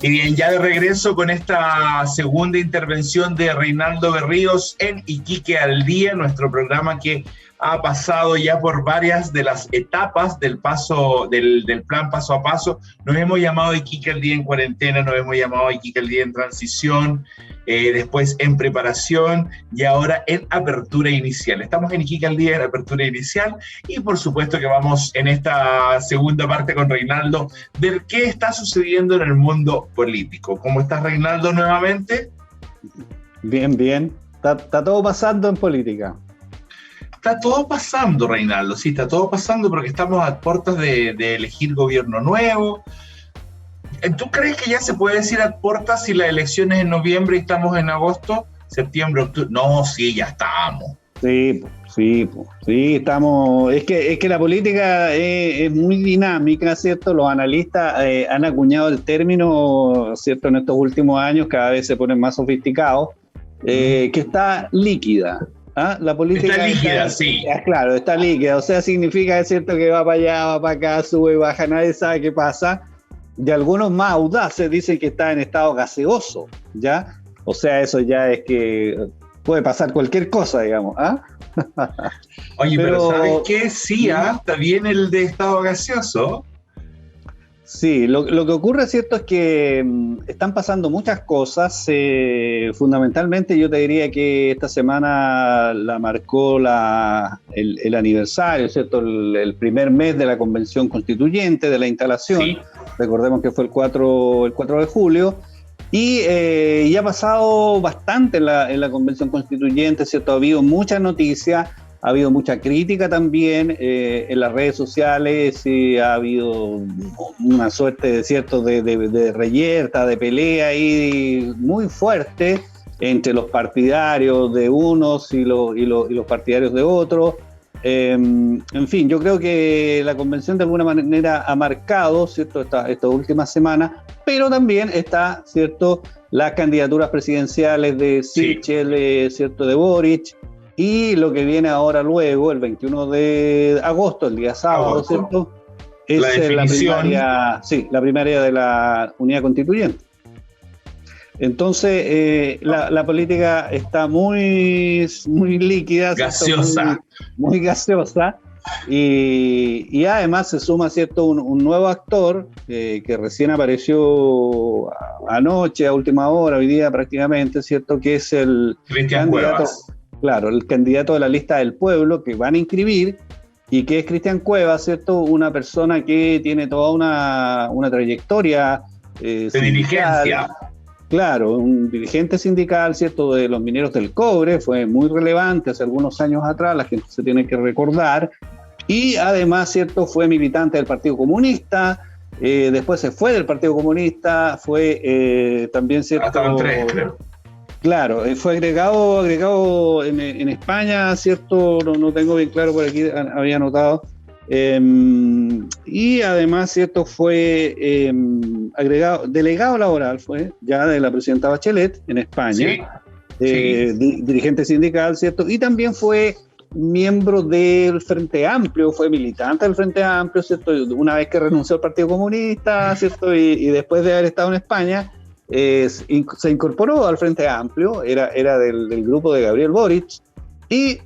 Y bien, ya de regreso con esta segunda intervención de Reinaldo Berríos en Iquique al Día, nuestro programa que ha pasado ya por varias de las etapas del plan paso a paso. Nos hemos llamado Iquique al Día en cuarentena, nos hemos llamado Iquique al Día en transición, después en preparación y ahora en apertura inicial. Estamos en Iquique al Día en apertura inicial y por supuesto que vamos en esta segunda parte con Reinaldo ver qué está sucediendo en el mundo político. ¿Cómo estás, Reinaldo, nuevamente? Bien, bien. Está todo pasando en política. Está todo pasando, Reinaldo, sí, está todo pasando porque estamos a puertas de elegir gobierno nuevo. ¿Tú crees que ya se puede decir a puertas si la elección es en noviembre y estamos en agosto, septiembre, octubre? No, sí, ya estamos. Sí, estamos. Es que la política es muy dinámica, ¿cierto? Los analistas han acuñado el término, ¿cierto? En estos últimos años cada vez se ponen más sofisticados, que está líquida. ¿Ah? La política está líquida, sí. Claro, está líquida. O sea, significa, es cierto, que va para allá, va para acá, sube y baja, nadie sabe qué pasa. Y algunos más audaces dicen que está en estado gaseoso, ¿ya? O sea, eso ya es que puede pasar cualquier cosa, digamos, ¿ah? Oye, pero ¿sabes qué? Sí, está bien el de estado gaseoso. Sí, lo que ocurre, ¿cierto?, es que están pasando muchas cosas. Fundamentalmente yo te diría que esta semana la marcó el aniversario, ¿cierto?, el primer mes de la Convención Constituyente, de la instalación. Sí. Recordemos que fue el 4 de julio. Y ha pasado bastante en la Convención Constituyente, ¿cierto? Ha habido muchas noticias. Ha habido mucha crítica también en las redes sociales, ha habido una suerte, ¿cierto?, de reyerta, de pelea ahí muy fuerte entre los partidarios de unos y los partidarios de otros. En fin, yo creo que la convención de alguna manera ha marcado, ¿cierto?, estas últimas semanas, pero también está, ¿cierto?, las candidaturas presidenciales de Sichel, ¿cierto?, de Boric. Y lo que viene ahora luego, el 21 de agosto, el día sábado, ¿cierto? Es la primaria de la Unidad Constituyente. Entonces, la política está muy líquida, gaseosa. Muy gaseosa. Y además se suma, ¿cierto?, un nuevo actor que recién apareció anoche, a última hora, hoy día prácticamente, ¿cierto?, que es el Cristian Cuevas. Claro, el candidato de la lista del pueblo que van a inscribir y que es Cristian Cuevas, ¿cierto? Una persona que tiene toda una trayectoria de dirigencia. Claro, un dirigente sindical, ¿cierto?, de los mineros del cobre, fue muy relevante hace algunos años atrás, la gente se tiene que recordar, y además, ¿cierto?, fue militante del Partido Comunista, después se fue del Partido Comunista, fue también, ¿cierto? Hasta con 3, creo. Claro, fue agregado en España, ¿cierto? No tengo bien claro, por aquí había anotado. Y además, ¿cierto?, fue delegado laboral, fue ya de la presidenta Bachelet en España, dirigente sindical, ¿cierto? Y también fue miembro del Frente Amplio, fue militante del Frente Amplio, ¿cierto? Una vez que renunció al Partido Comunista, ¿cierto? Y después de haber estado en España, se incorporó al Frente Amplio, era del grupo de Gabriel Boric, y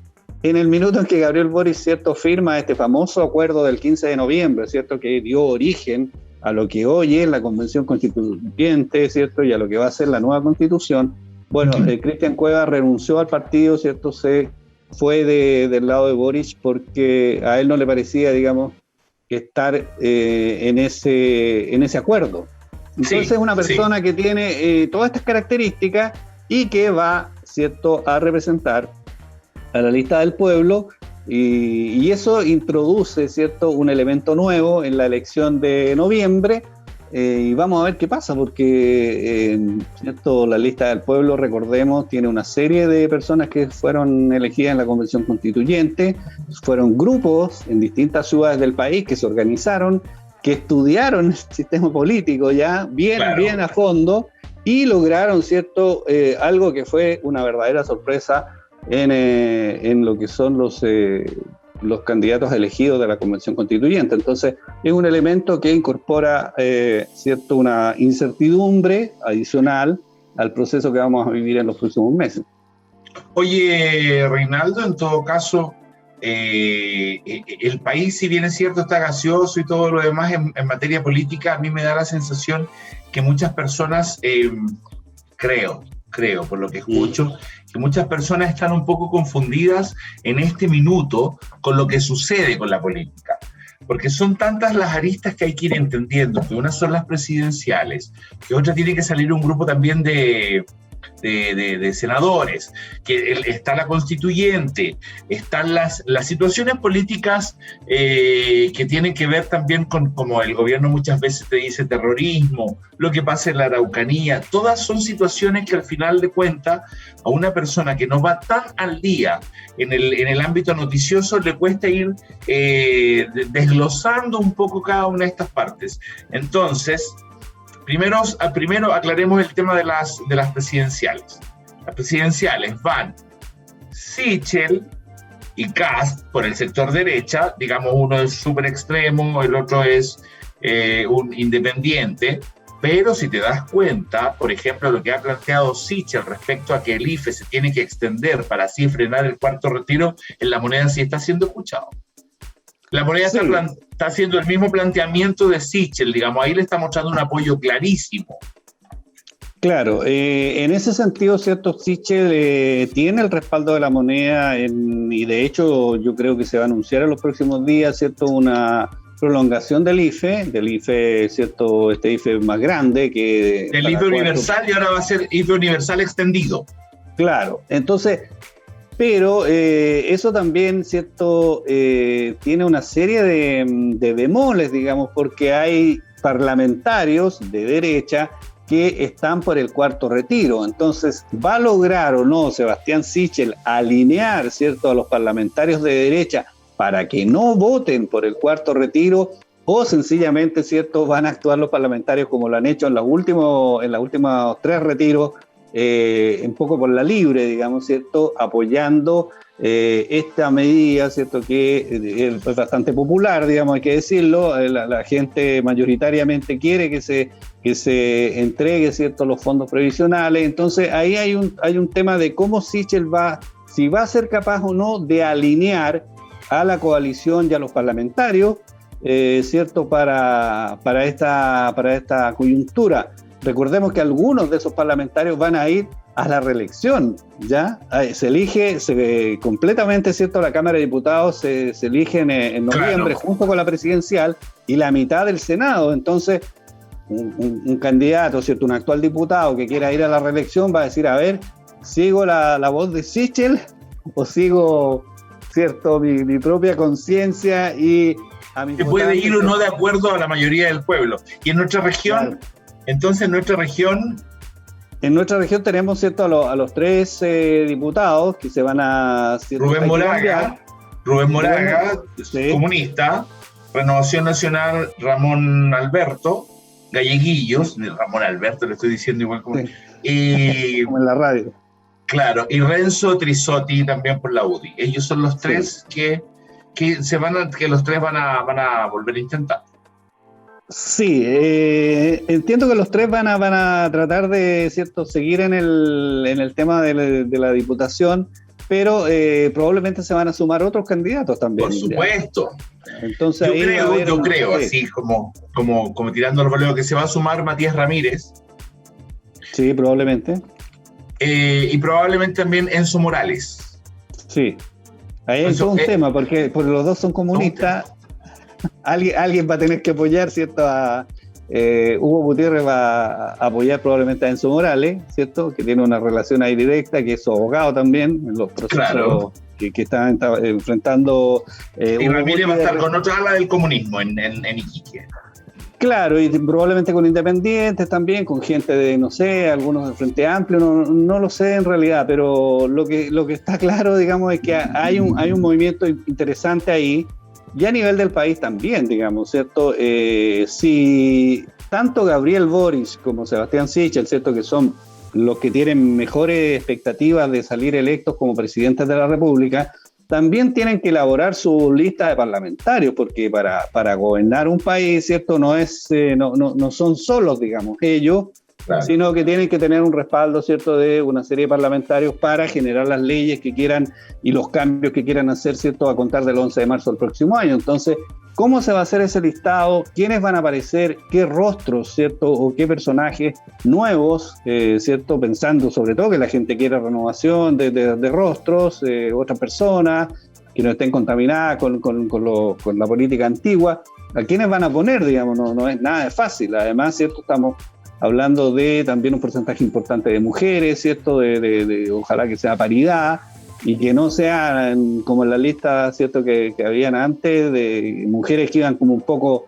en el minuto en que Gabriel Boric, ¿cierto?, firma este famoso acuerdo del 15 de noviembre, ¿cierto?, que dio origen a lo que hoy es la Convención Constituyente, ¿cierto?, y a lo que va a ser la nueva Constitución. Bueno, Cristian Cuevas renunció al partido, ¿cierto?, se fue del lado de Boric porque a él no le parecía, digamos, estar en ese acuerdo. Entonces es una persona que tiene todas estas características y que va, ¿cierto?, a representar a la lista del pueblo y eso introduce, ¿cierto?, un elemento nuevo en la elección de noviembre y vamos a ver qué pasa porque, ¿cierto?, la lista del pueblo, recordemos, tiene una serie de personas que fueron elegidas en la Convención Constituyente, fueron grupos en distintas ciudades del país que se organizaron, que estudiaron el sistema político ya bien a fondo y lograron, ¿cierto?, algo que fue una verdadera sorpresa en lo que son los candidatos elegidos de la Convención Constituyente. Entonces, es un elemento que incorpora, ¿cierto?, una incertidumbre adicional al proceso que vamos a vivir en los próximos meses. Oye, Reinaldo, en todo caso, el país, si bien es cierto, está gaseoso y todo lo demás en materia política, a mí me da la sensación que muchas personas, creo, por lo que escucho, que muchas personas están un poco confundidas en este minuto con lo que sucede con la política. Porque son tantas las aristas que hay que ir entendiendo, que unas son las presidenciales, que otra tiene que salir un grupo también de senadores, que está la constituyente, están las situaciones políticas que tienen que ver también con, como el gobierno muchas veces te dice, terrorismo, lo que pasa en la Araucanía. Todas son situaciones que al final de cuentas a una persona que no va tan al día en el ámbito noticioso le cuesta ir desglosando un poco cada una de estas partes. Entonces, Primero aclaremos el tema de las presidenciales. Las presidenciales van Sichel y Kast por el sector derecha, digamos, uno es súper extremo, el otro es un independiente, pero si te das cuenta, por ejemplo, lo que ha planteado Sichel respecto a que el IFE se tiene que extender para así frenar el cuarto retiro, en La Moneda sí está siendo escuchado. La Moneda sí está haciendo el mismo planteamiento de Sichel, digamos, ahí le está mostrando un apoyo clarísimo. Claro, en ese sentido, ¿cierto? Sichel tiene el respaldo de La Moneda y de hecho yo creo que se va a anunciar en los próximos días, ¿cierto? Una prolongación del IFE, ¿cierto? Este IFE más grande que... El IFE universal y ahora va a ser IFE universal extendido. Claro, entonces... Pero eso también, ¿cierto?, tiene una serie de bemoles, digamos, porque hay parlamentarios de derecha que están por el cuarto retiro. Entonces, ¿va a lograr o no Sebastián Sichel alinear, ¿cierto?, a los parlamentarios de derecha para que no voten por el cuarto retiro? O sencillamente, ¿cierto?, van a actuar los parlamentarios como lo han hecho en los últimos 3 retiros, un poco por la libre, digamos, ¿cierto?, apoyando esta medida, ¿cierto?, que es bastante popular, digamos, hay que decirlo, la gente mayoritariamente quiere que se entregue, ¿cierto?, los fondos previsionales. Entonces ahí hay un tema de cómo Sichel si va a ser capaz o no de alinear a la coalición y a los parlamentarios, ¿cierto?, para esta coyuntura. Recordemos que algunos de esos parlamentarios van a ir a la reelección, ¿ya? Se elige completamente, ¿cierto? La Cámara de Diputados se elige en noviembre, claro, junto con la presidencial y la mitad del Senado. Entonces, un candidato, ¿cierto?, un actual diputado que quiera ir a la reelección va a decir, a ver, ¿sigo la voz de Sichel o sigo, ¿cierto?, mi propia conciencia y a mi... Que puede ir o no de acuerdo a la mayoría del pueblo. Y en nuestra región... Claro. Entonces, en nuestra región tenemos, ¿cierto?, a los 3 diputados que se van a... Rubén Moraga, sí, comunista, Renovación Nacional, Ramón Alberto, Galleguillos, Ramón Alberto, le estoy diciendo igual como... Sí. Como en la radio. Claro, y Renzo Trisotti también por la UDI. Ellos son los 3 sí, que los 3 van a volver a intentar. Sí, entiendo que los 3 van a tratar de, ¿cierto?, seguir en el tema de la diputación, pero probablemente se van a sumar otros candidatos también. Por supuesto. Entonces, yo creo, así como tirando al voleo, que se va a sumar Matías Ramírez. Sí, probablemente. Y probablemente también Enzo Morales. Sí. Ahí hay todo un tema, porque los dos son comunistas. Alguien va a tener que apoyar, ¿cierto? Hugo Gutiérrez va a apoyar probablemente a Enzo Morales, ¿cierto? Que tiene una relación ahí directa, que es su abogado también en los procesos, claro, que está enfrentando. Y Ramírez va a estar con otra ala del comunismo en Iquique. Claro, y probablemente con independientes también, con gente de, no sé, algunos del Frente Amplio, no lo sé en realidad, pero lo que está claro, digamos, es que hay un movimiento interesante ahí. Y a nivel del país también, digamos, ¿cierto? Si tanto Gabriel Boric como Sebastián Sichel, ¿cierto?, que son los que tienen mejores expectativas de salir electos como presidentes de la República, también tienen que elaborar su lista de parlamentarios, porque para gobernar un país, ¿cierto? No son solos, digamos, ellos, claro, sino que tienen que tener un respaldo, ¿cierto?, de una serie de parlamentarios para generar las leyes que quieran y los cambios que quieran hacer, ¿cierto?, a contar del 11 de marzo del próximo año. Entonces, ¿cómo se va a hacer ese listado? ¿Quiénes van a aparecer? ¿Qué rostros, ¿cierto?, o qué personajes nuevos, ¿cierto?, pensando sobre todo que la gente quiere renovación de rostros, otras personas que no estén contaminadas con la política antigua. ¿A quiénes van a poner? Digamos, no es nada fácil. Además, ¿cierto?, estamos hablando de también un porcentaje importante de mujeres, ¿cierto?, de ojalá que sea paridad, y que no sean como en la lista, ¿cierto?, que habían antes, de mujeres que iban como un poco,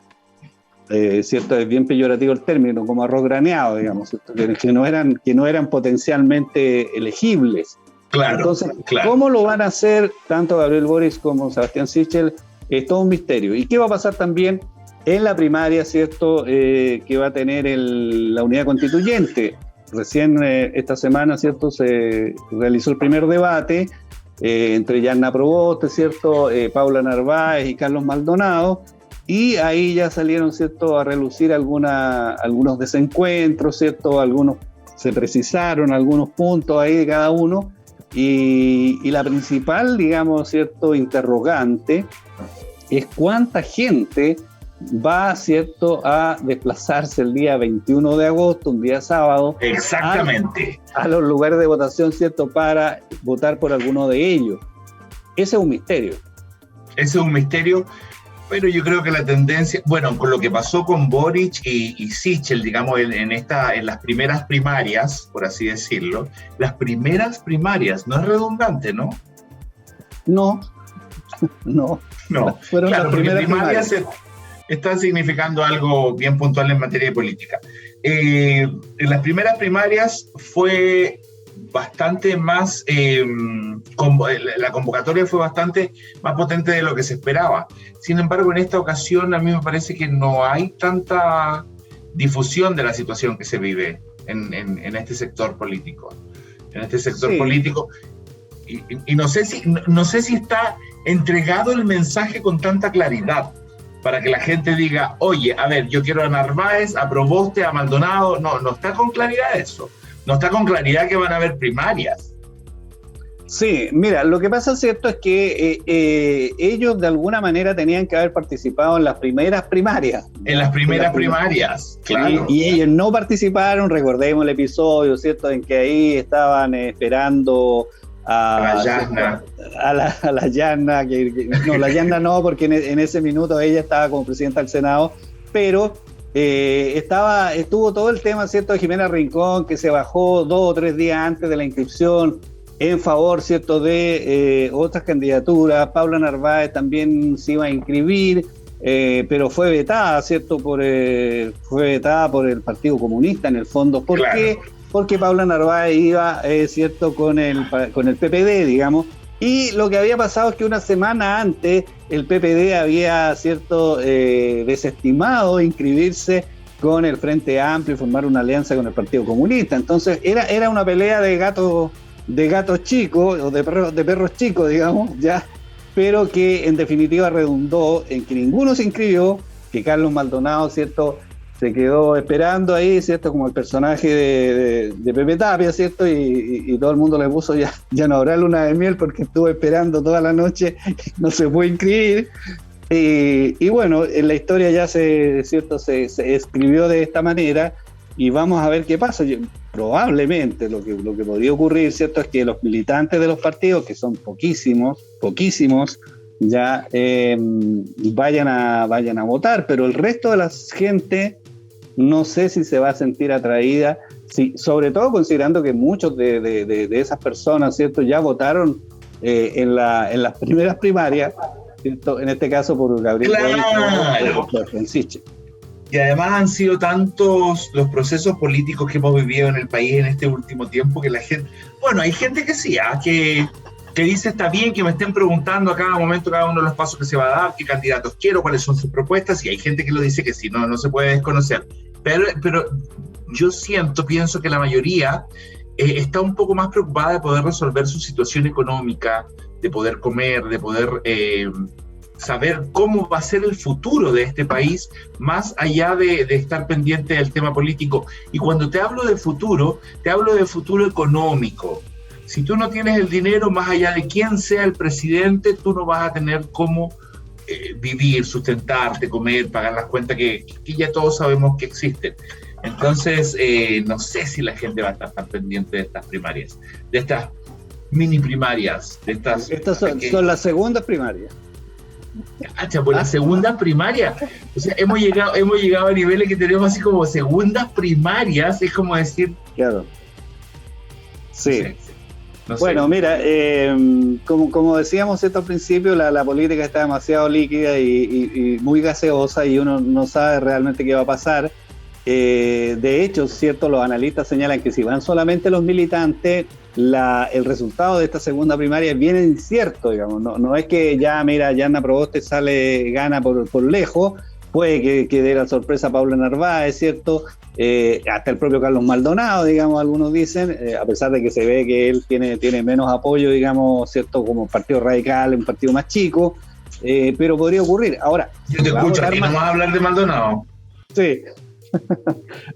¿cierto?, es bien peyorativo el término, como arroz graneado, digamos, ¿cierto?, que no eran potencialmente elegibles. Claro. Entonces, claro, ¿cómo lo van a hacer tanto Gabriel Boric como Sebastián Sichel? Es todo un misterio. ¿Y qué va a pasar también en la primaria, ¿cierto?, que va a tener la unidad constituyente? Recién esta semana, ¿cierto?, se realizó el primer debate entre Yanna Proboste, ¿cierto?, Paula Narváez y Carlos Maldonado, y ahí ya salieron, ¿cierto?, a relucir algunos desencuentros, ¿cierto?, se precisaron algunos puntos ahí de cada uno, y la principal, digamos, ¿cierto?, interrogante es cuánta gente va, ¿cierto?, a desplazarse el día 21 de agosto, un día sábado. Exactamente. A los lugares de votación, ¿cierto?, para votar por alguno de ellos. Ese es un misterio. Ese es un misterio, pero yo creo que la tendencia, bueno, con lo que pasó con Boric y Sichel, digamos, en las primeras primarias, por así decirlo, las primeras primarias, no es redundante, ¿no? No. Fueron claro, las primeras primarias. Está significando algo bien puntual en materia de política. En las primeras primarias fue bastante más, la convocatoria fue bastante más potente de lo que se esperaba. Sin embargo, en esta ocasión a mí me parece que no hay tanta difusión de la situación que se vive en este sector político. En este sector político. Y no sé si está entregado el mensaje con tanta claridad, para que la gente diga, oye, a ver, yo quiero a Narváez, a Proboste, a Maldonado. No está con claridad eso. No está con claridad que van a haber primarias. Sí, mira, lo que pasa, ¿cierto?, es que ellos de alguna manera tenían que haber participado en las primeras primarias. En las primeras primarias, claro. Y ellos no participaron, recordemos el episodio, ¿cierto?, en que ahí estaban esperando a la Yanna, no, la Yanna no, porque en ese minuto ella estaba como presidenta del Senado, pero estuvo todo el tema, ¿cierto?, de Jimena Rincón, que se bajó 2 o 3 días antes de la inscripción en favor, ¿cierto?, de otras candidaturas. Paula Narváez también se iba a inscribir, pero fue vetada, ¿cierto?, fue vetada por el Partido Comunista en el fondo. ¿Por qué? Porque Paula Narváez iba, ¿cierto?, con el PPD, digamos, y lo que había pasado es que una semana antes el PPD había, ¿cierto?, desestimado inscribirse con el Frente Amplio y formar una alianza con el Partido Comunista. Entonces era una pelea de gatos chicos, o de perros chicos, digamos, ya, pero que en definitiva redundó en que ninguno se inscribió, que Carlos Maldonado, ¿cierto?, se quedó esperando ahí, ¿cierto?, como el personaje de Pepe Tapia, ¿cierto?, y todo el mundo le puso ya no habrá luna de miel porque estuvo esperando toda la noche, no se puede inscribir. Y bueno, en la historia ya se escribió de esta manera, y vamos a ver qué pasa. Probablemente lo que podría ocurrir, ¿cierto?, es que los militantes de los partidos, que son poquísimos, ya vayan a votar, pero el resto de la gente no sé si se va a sentir atraída, sobre todo considerando que muchos de esas personas, ¿cierto?, ya votaron en las primeras primarias, ¿cierto?, en este caso por Gabriel Boric. Y además han sido tantos los procesos políticos que hemos vivido en el país en este último tiempo que la gente, bueno, hay gente que sí, que dice está bien que me estén preguntando a cada momento cada uno de los pasos que se va a dar, qué candidatos quiero, cuáles son sus propuestas, y hay gente que lo dice que sí, no se puede desconocer. Pero yo pienso que la mayoría está un poco más preocupada de poder resolver su situación económica, de poder comer, de poder saber cómo va a ser el futuro de este país, más allá de estar pendiente del tema político. Y cuando te hablo de futuro, te hablo de futuro económico. Si tú no tienes el dinero, más allá de quién sea el presidente, tú no vas a tener cómo vivir, sustentarte, comer, pagar las cuentas que ya todos sabemos que existen. Entonces, no sé si la gente va a estar tan pendiente de estas primarias, de estas mini primarias. Estas son las segundas primarias. Pues la segunda primaria, o sea, hemos llegado a niveles que tenemos así como segundas primarias, es como decir... Claro. Sí. No sé. Bueno, mira, como decíamos al principio, la política está demasiado líquida y muy gaseosa y uno no sabe realmente qué va a pasar. De hecho, cierto, los analistas señalan que si van solamente los militantes, el resultado de esta segunda primaria es bien incierto, digamos. No es que Yanna Proboste gana por lejos, puede que dé la sorpresa a Pablo Narváez, ¿cierto? Hasta el propio Carlos Maldonado, digamos, algunos dicen, a pesar de que se ve que él tiene menos apoyo, digamos, ¿cierto? Como partido radical, un partido más chico, pero podría ocurrir. Ahora, yo te escucho, aquí no vas a hablar de Maldonado. Sí.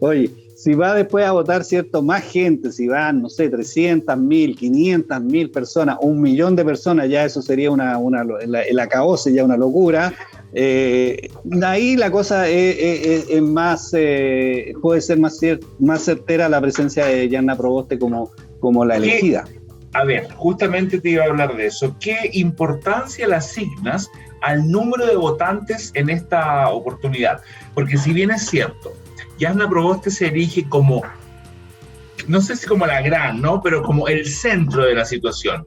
Oye, si va después a votar, ¿cierto? Más gente, si van, no sé, 300.000, 500.000 personas, 1 millón de personas, ya eso sería el acabose, ya una locura. Ahí la cosa es más, puede ser más certera la presencia de Yanna Proboste como la elegida. A ver, justamente te iba a hablar de eso. ¿Qué importancia le asignas al número de votantes en esta oportunidad? Porque si bien es cierto, Yanna Proboste se erige como, no sé si como la gran, ¿no? Pero como el centro de la situación.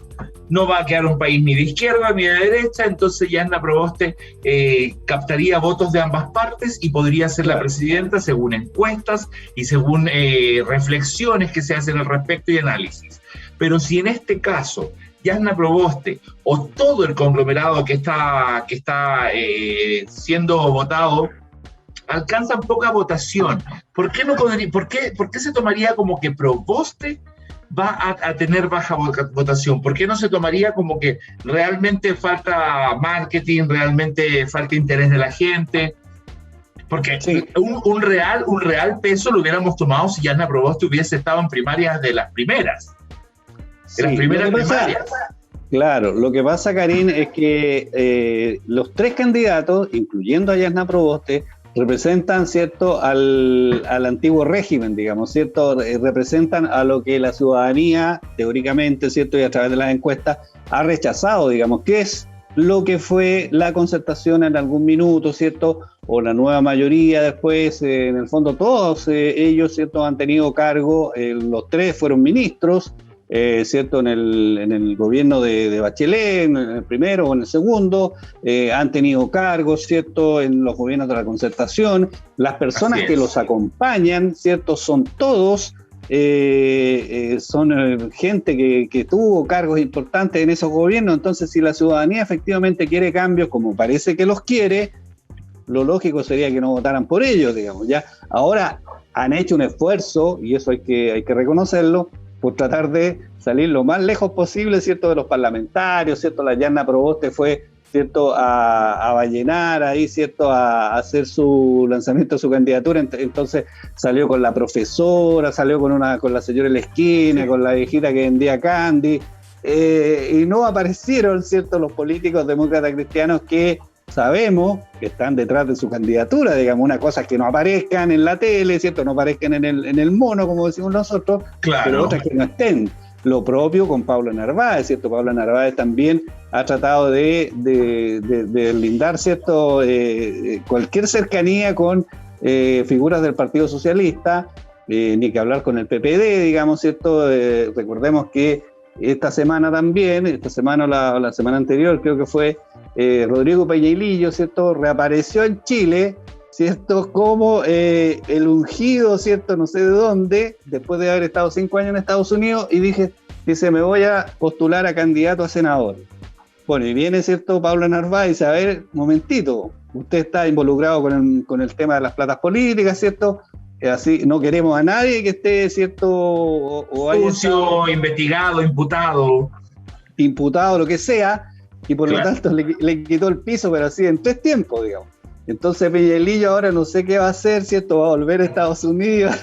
No va a quedar un país ni de izquierda ni de derecha, entonces Yanna Proboste captaría votos de ambas partes y podría ser la presidenta según encuestas y según reflexiones que se hacen al respecto y análisis. Pero si en este caso Yanna Proboste o todo el conglomerado que está siendo votado alcanzan poca votación, ¿por qué se tomaría como que Proboste va a tener baja votación? ¿Por qué no se tomaría como que realmente falta marketing, realmente falta interés de la gente? Porque sí, un real peso lo hubiéramos tomado si Yanna Proboste hubiese estado en primarias de las primeras. De las primeras primarias. Claro, lo que pasa, Karin, es que los tres candidatos, incluyendo a Yanna Proboste, representan, ¿cierto?, al antiguo régimen, digamos, ¿cierto? Representan a lo que la ciudadanía, teóricamente, ¿cierto?, y a través de las encuestas, ha rechazado, digamos, que es lo que fue la concertación en algún minuto, ¿cierto?, o la nueva mayoría después, en el fondo todos ellos, ¿cierto?, han tenido cargo, los tres fueron ministros, ¿cierto? En el gobierno de Bachelet, en el primero o en el segundo, han tenido cargos, ¿cierto? En los gobiernos de la concertación. Las personas que los acompañan, ¿cierto? Son todos, son gente que tuvo cargos importantes en esos gobiernos. Entonces, si la ciudadanía efectivamente quiere cambios, como parece que los quiere, lo lógico sería que no votaran por ellos, digamos, ¿ya? Ahora han hecho un esfuerzo, y eso hay que reconocerlo, por tratar de salir lo más lejos posible, ¿cierto?, de los parlamentarios, ¿cierto? La Yanna Proboste fue, ¿cierto?, a Vallenar ahí, ¿cierto?, a hacer su lanzamiento de su candidatura, entonces salió con la profesora, salió con la señora en la esquina, sí, con la viejita que vendía candy, y no aparecieron, ¿cierto?, los políticos demócratas cristianos que sabemos que están detrás de su candidatura. Digamos, una cosa es que no aparezcan en la tele, ¿cierto?, no aparezcan en el mono, como decimos nosotros, claro, pero otra es que no estén. Lo propio con Pablo Narváez, ¿cierto? Pablo Narváez también ha tratado de lindar, ¿cierto?, cualquier cercanía con figuras del Partido Socialista, ni que hablar con el PPD, digamos, ¿cierto? Recordemos que esta semana o la semana anterior, creo que fue, Rodrigo Peñailillo, ¿cierto?, reapareció en Chile, ¿cierto?, como el ungido, ¿cierto?, no sé de dónde, después de haber estado 5 años en Estados Unidos, y dice, me voy a postular a candidato a senador. Bueno, y viene, ¿cierto?, Pablo Narváez y dice, a ver, momentito, usted está involucrado con el tema de las platas políticas, ¿cierto? así, no queremos a nadie que esté, ¿cierto? O sucio, investigado, imputado, lo que sea, y por lo tanto le quitó el piso, pero así en 3 tiempos, digamos. Entonces Peñalillo ahora no sé qué va a hacer, ¿cierto? Va a volver a Estados Unidos,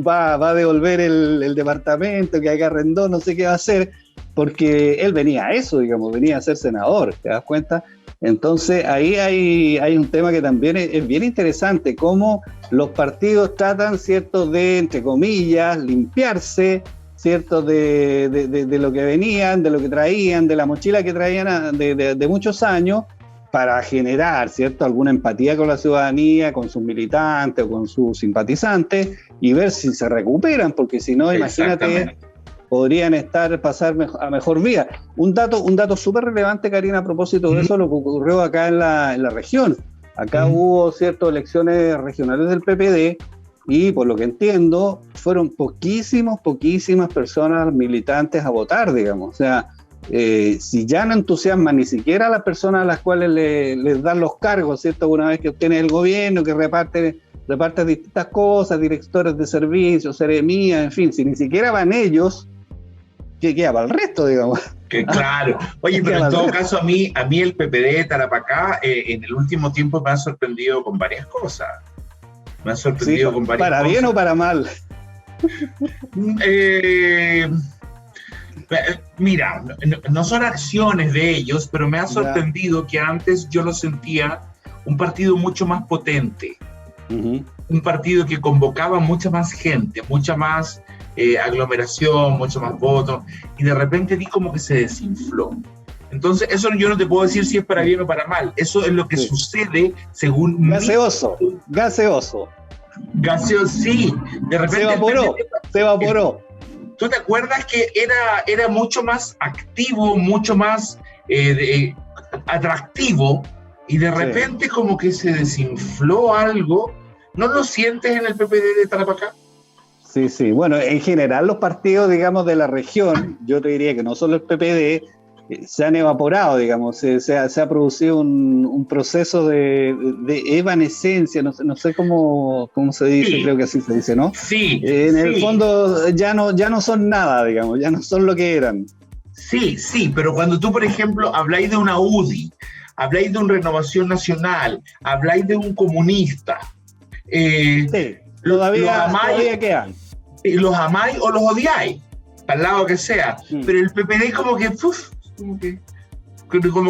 va a devolver el departamento que acá arrendó, no sé qué va a hacer, porque él venía a eso, digamos, venía a ser senador, ¿te das cuenta? Entonces ahí hay un tema que también es bien interesante, cómo los partidos tratan, ¿cierto?, de, entre comillas, limpiarse, ¿cierto?, de lo que venían, de lo que traían, de la mochila que traían de muchos años, para generar, ¿cierto?, alguna empatía con la ciudadanía, con sus militantes o con sus simpatizantes, y ver si se recuperan, porque si no, imagínate, podrían pasar a mejor vida. Un dato súper relevante, Karina, a propósito de eso, lo que ocurrió acá en la región. Acá hubo, ¿cierto?, elecciones regionales del PPD, y por lo que entiendo, fueron poquísimas personas militantes a votar, digamos. O sea, si ya no entusiasman ni siquiera a las personas a las cuales les dan los cargos, ¿cierto?, una vez que obtiene el gobierno, que reparte distintas cosas, directores de servicios, seremías, en fin, si ni siquiera van ellos, ¿qué queda para el resto, digamos? Que claro. Oye, pero en todo caso, a mí el PPD de Tarapacá en el último tiempo me ha sorprendido con varias cosas. ¿Para bien o para mal? Mira, no son acciones de ellos, pero me ha sorprendido que antes yo lo sentía un partido mucho más potente, un partido que convocaba mucha más gente, mucha más aglomeración, mucho más votos, y de repente vi como que se desinfló. Entonces, eso yo no te puedo decir si es para bien o para mal. Eso es lo que sucede según... Gaseoso, sí. De repente... Se evaporó. ¿Tú te acuerdas que era mucho más activo, mucho más atractivo, y de repente como que se desinfló algo? ¿No lo sientes en el PPD de Tarapacá? Sí. Bueno, en general los partidos, digamos, de la región, yo te diría que no solo el PPD, se han evaporado, digamos, se ha producido un proceso de evanescencia, no sé cómo se dice, creo que así se dice, ¿no? Sí. En el fondo ya no son nada, digamos, ya no son lo que eran. Sí, pero cuando tú, por ejemplo, habláis de una UDI, habláis de una Renovación Nacional, habláis de un comunista, todavía quedan. Los amáis o los odiáis, para el lado que sea, pero el PPD como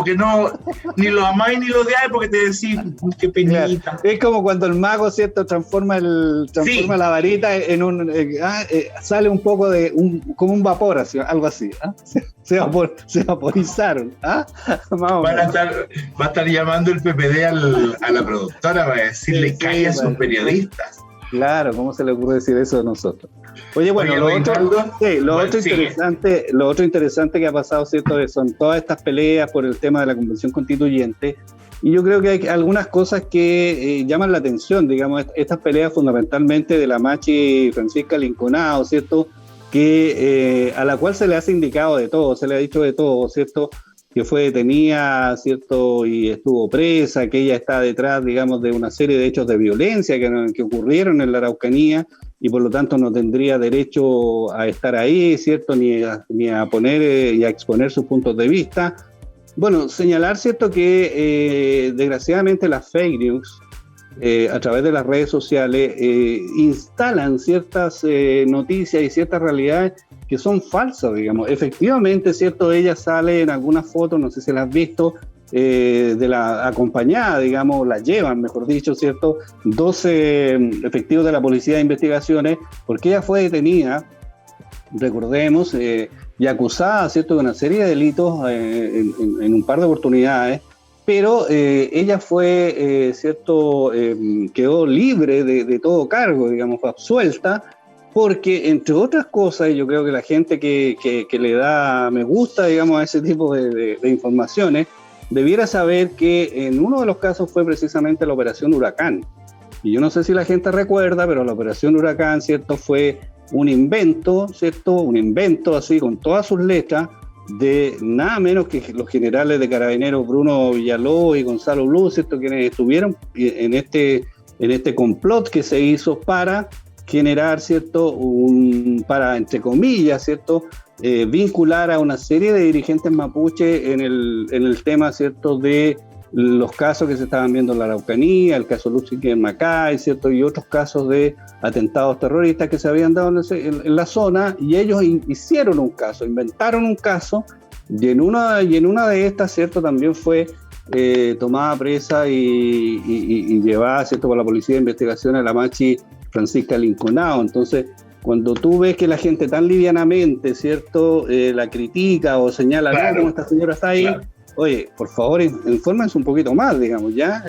que no, ni lo amáis ni lo odiáis, porque te decís, qué penita. Claro. Es como cuando el mago, ¿cierto?, transforma la varita en sale un poco como un vapor, así, algo así, se vaporizaron. Va a estar llamando el PPD a la productora para decirle calla a sus periodistas. Claro, ¿cómo se le ocurre decir eso a nosotros? Oye, bueno, lo otro interesante que ha pasado, ¿cierto?, son todas estas peleas por el tema de la Convención Constituyente, y yo creo que hay algunas cosas que llaman la atención, digamos, estas peleas fundamentalmente de la Machi Francisca Linconado, ¿cierto?, que a la cual se le ha indicado de todo, se le ha dicho de todo, ¿cierto?, que fue detenida, ¿cierto?, y estuvo presa, que ella está detrás, digamos, de una serie de hechos de violencia que ocurrieron en la Araucanía, y por lo tanto no tendría derecho a estar ahí, ¿cierto?, ni a poner y a exponer sus puntos de vista. Bueno, señalar, ¿cierto?, que desgraciadamente las fake news, a través de las redes sociales, instalan ciertas noticias y ciertas realidades que son falsas, digamos. Efectivamente, ¿cierto?, ella sale en algunas fotos, no sé si las has visto, de la acompañada, digamos, la llevan, mejor dicho, ¿cierto?, 12 efectivos de la Policía de Investigaciones, porque ella fue detenida, recordemos, y acusada, ¿cierto?, de una serie de delitos en un par de oportunidades, pero ella fue, ¿cierto?, quedó libre de todo cargo, digamos, fue absuelta, porque, entre otras cosas, y yo creo que la gente que le da me gusta, digamos, a ese tipo de informaciones, debiera saber que en uno de los casos fue precisamente la Operación Huracán. Y yo no sé si la gente recuerda, pero la Operación Huracán, ¿cierto?, fue un invento, ¿cierto?, un invento así con todas sus letras, de nada menos que los generales de Carabineros Bruno Villalobos y Gonzalo Bluh, ¿cierto?, quienes estuvieron en este en este complot que se hizo para generar, ¿cierto?, para, entre comillas, ¿cierto?, vincular a una serie de dirigentes mapuche en el tema, ¿cierto?, de los casos que se estaban viendo en la Araucanía, el caso Luchique en Macay, ¿cierto?, y otros casos de atentados terroristas que se habían dado en la zona, y ellos hicieron un caso, inventaron un caso, y en una de estas, ¿cierto?, también fue tomada presa y llevada, ¿cierto?, por la Policía de Investigación a la Machi Francisca Linconao. Entonces, cuando tú ves que la gente tan livianamente, ¿cierto?, la critica o señala, claro, no, como esta señora está ahí, claro, oye, por favor, infórmense un poquito más, digamos, ya,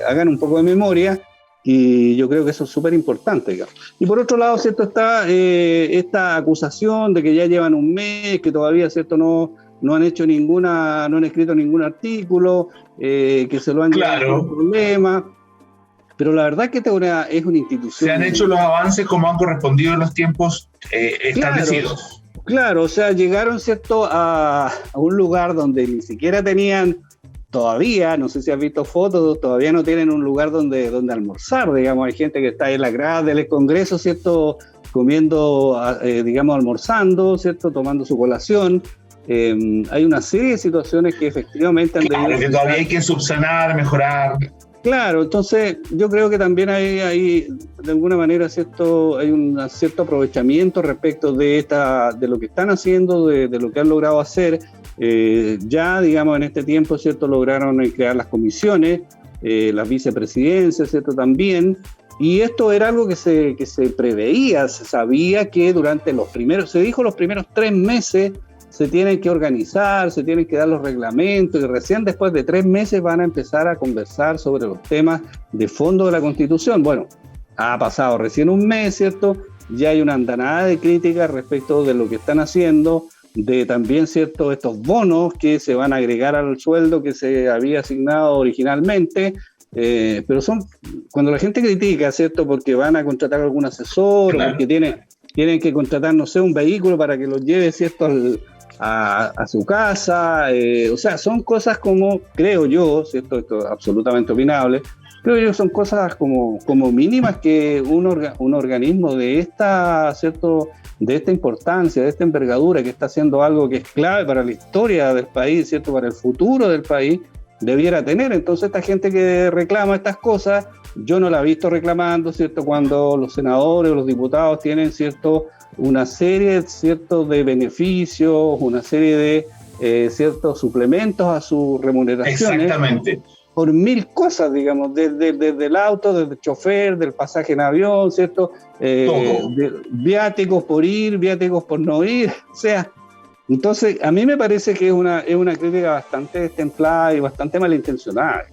hagan un poco de memoria, y yo creo que eso es súper importante, digamos. Y por otro lado, ¿cierto?, está esta acusación de que ya llevan un mes, que todavía, ¿cierto?, no han hecho no han escrito ningún artículo, que se lo han llevado, claro, sin problema. Pero la verdad que es una institución... Se han hecho los avances como han correspondido en los tiempos establecidos. Claro, o sea, llegaron, ¿cierto?, a un lugar donde ni siquiera tenían todavía, no sé si has visto fotos, todavía no tienen un lugar donde almorzar, digamos. Hay gente que está en la grada del Congreso, ¿cierto?, comiendo, digamos, almorzando, ¿cierto?, tomando su colación. Hay una serie de situaciones que efectivamente han debido... Claro, que todavía hay que subsanar, mejorar... Claro, entonces yo creo que también hay de alguna manera, ¿cierto?, hay un cierto aprovechamiento respecto de lo que están haciendo, de lo que han logrado hacer. Ya, digamos, en este tiempo, ¿cierto?, lograron crear las comisiones, las vicepresidencias, ¿cierto?, también. Y esto era algo que se preveía, se sabía que durante los primeros 3 meses se tienen que organizar, se tienen que dar los reglamentos, y recién después de 3 meses van a empezar a conversar sobre los temas de fondo de la Constitución. Bueno, ha pasado recién un mes, ¿cierto? Ya hay una andanada de críticas respecto de lo que están haciendo, de también, ¿cierto?, estos bonos que se van a agregar al sueldo que se había asignado originalmente, pero cuando la gente critica, ¿cierto?, porque van a contratar algún asesor, claro, o porque tienen que contratar, no sé, un vehículo para que los lleve, ¿cierto?, a su casa, o sea, son cosas como, creo yo, ¿cierto?, esto es absolutamente opinable, creo yo, son cosas como mínimas que un organismo de esta, ¿cierto?, de esta importancia, de esta envergadura, que está haciendo algo que es clave para la historia del país, ¿cierto?, para el futuro del país, debiera tener. Entonces, esta gente que reclama estas cosas, yo no la he visto reclamando, ¿cierto?, cuando los senadores o los diputados tienen, ¿cierto?, una serie, ¿cierto?, de beneficios, una serie de ciertos suplementos a sus remuneraciones. Exactamente. Por 1000 cosas, digamos, desde el auto, desde el chofer, del pasaje en avión, ¿cierto? De viáticos por ir, viáticos por no ir, o sea. Entonces, a mí me parece que es una crítica bastante destemplada y bastante malintencionada.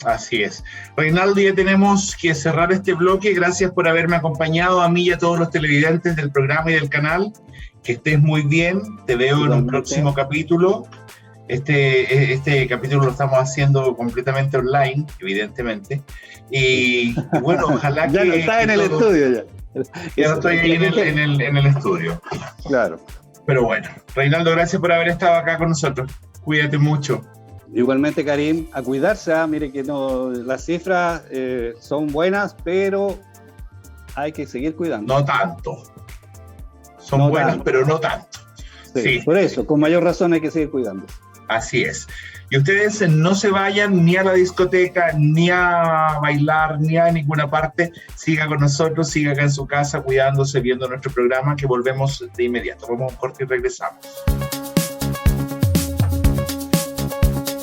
Así es. Reinaldo, ya tenemos que cerrar este bloque. Gracias por haberme acompañado, a mí y a todos los televidentes del programa y del canal. Que estés muy bien. Te veo en un próximo capítulo. Este capítulo lo estamos haciendo completamente online, evidentemente. Y bueno, ojalá ya que... no está en el estudio ya. Ya no estoy ahí en el estudio. Claro. Pero bueno, Reinaldo, gracias por haber estado acá con nosotros. Cuídate mucho. Igualmente, Karim, a cuidarse. Mire que las cifras son buenas, pero hay que seguir cuidando. No tanto. Son buenas, pero no tanto. Sí. Por eso, con mayor razón hay que seguir cuidando. Así es. Y ustedes no se vayan ni a la discoteca, ni a bailar, ni a ninguna parte. Siga con nosotros, siga acá en su casa, cuidándose, viendo nuestro programa, que volvemos de inmediato. Vamos a un corte y regresamos.